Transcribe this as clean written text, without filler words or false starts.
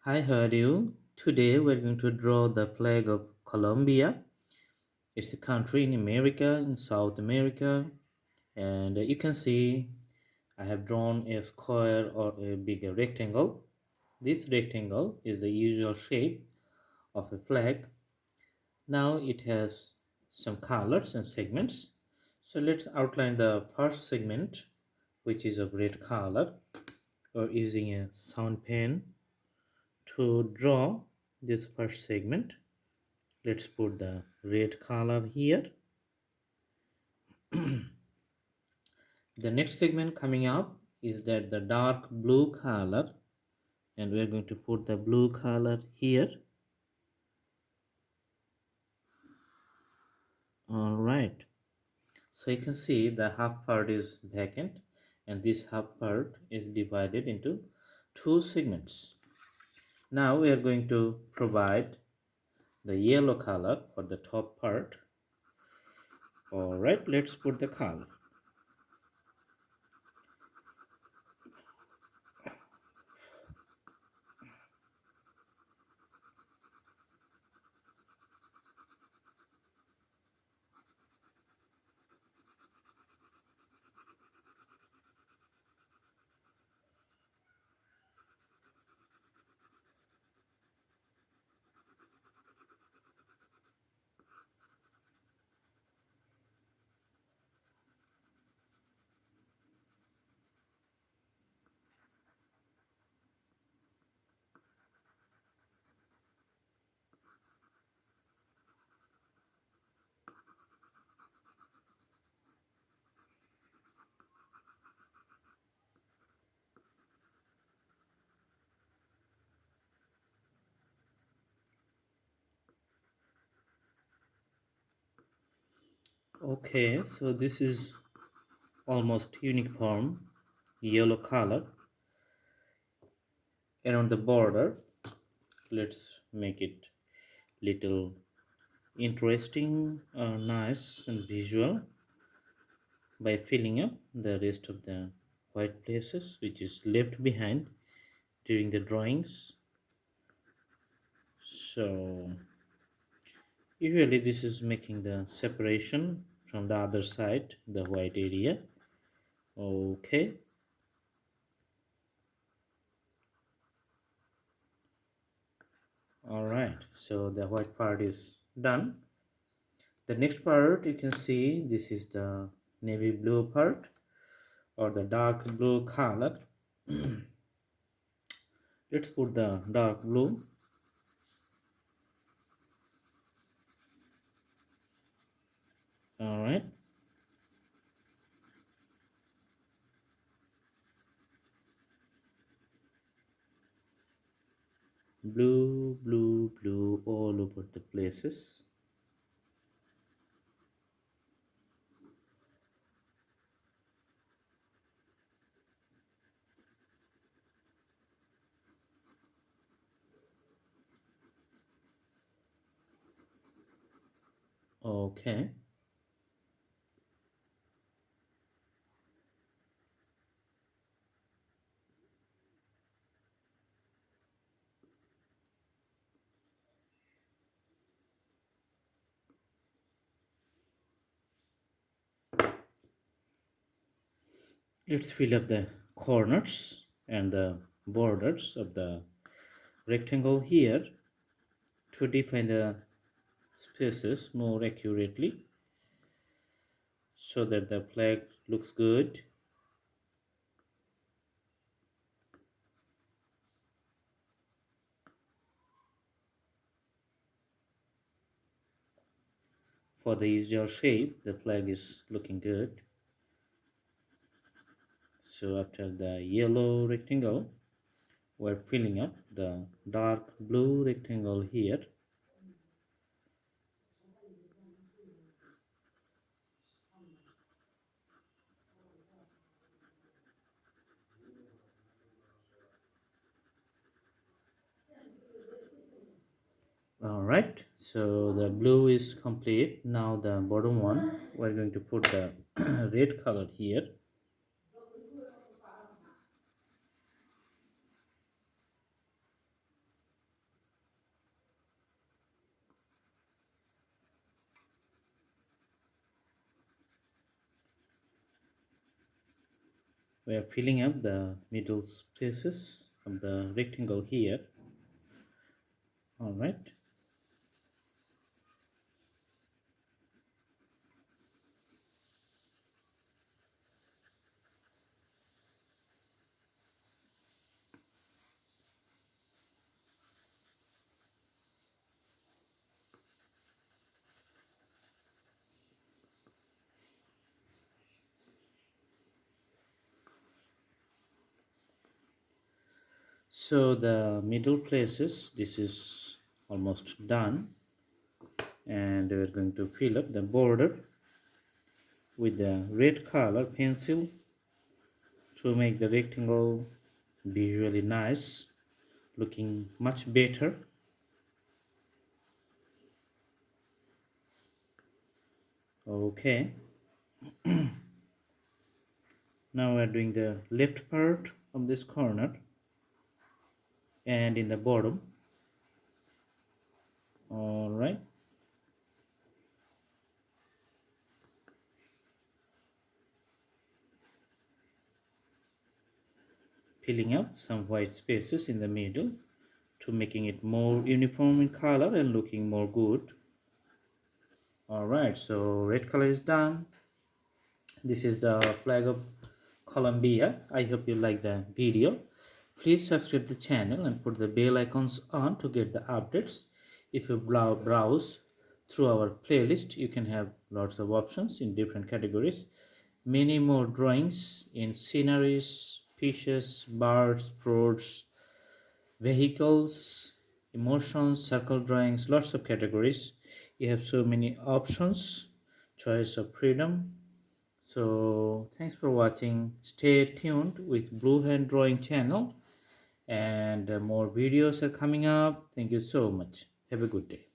Hi, how are you? Today we're going to draw the flag of Colombia. It's a country in America, in South America, and you can see I have drawn a square or a bigger rectangle. This rectangle is the usual shape of a flag. Now it has some colors and segments. So let's outline the first segment, which is of red color, or using a sound pen to draw this first segment. Let's put the red color here. The next segment coming up is that the dark blue color, and we're going to put the blue color here. All right, so you can see the half part is vacant, and this half part is divided into two segments. Now we are going to provide the yellow color for the top part. All right, let's put the color. Okay, so this is almost uniform yellow color around the border. Let's make it little interesting, nice and visual by filling up the rest of the white places which is left behind during the drawings. So usually this is making the separation from the other side, the white area. Okay, all right, so the white part is done. The next part, you can see this is the navy blue part or the dark blue color. Let's put the dark blue. All right, blue, blue, blue all over the places. Okay, let's fill up the corners and the borders of the rectangle here to define the spaces more accurately so that the flag looks good. For the usual shape, the flag is looking good. So after the yellow rectangle, we're filling up the dark blue rectangle here. All right, so the blue is complete. Now the bottom one, we're going to put the red color here. We are filling up the middle spaces of the rectangle here. All right. So the middle places, this is almost done, and we're going to fill up the border with the red color pencil to make the rectangle visually nice, looking much better. Okay, now we're doing the left part of this corner and in the bottom. All right, filling up some white spaces in the middle to making it more uniform in color and looking more good. All right, so red color is done. This is the flag of Colombia. I hope you like the video. Please subscribe the channel and put the bell icons on to get the updates. If you browse through our playlist, you can have lots of options in different categories. Many more drawings in sceneries, fishes, birds, fruits, vehicles, emotions, circle drawings, lots of categories. You have so many options, choice of freedom. So thanks for watching. Stay tuned with Blue Hand Drawing channel, and more videos are coming up. Thank you so much. Have a good day.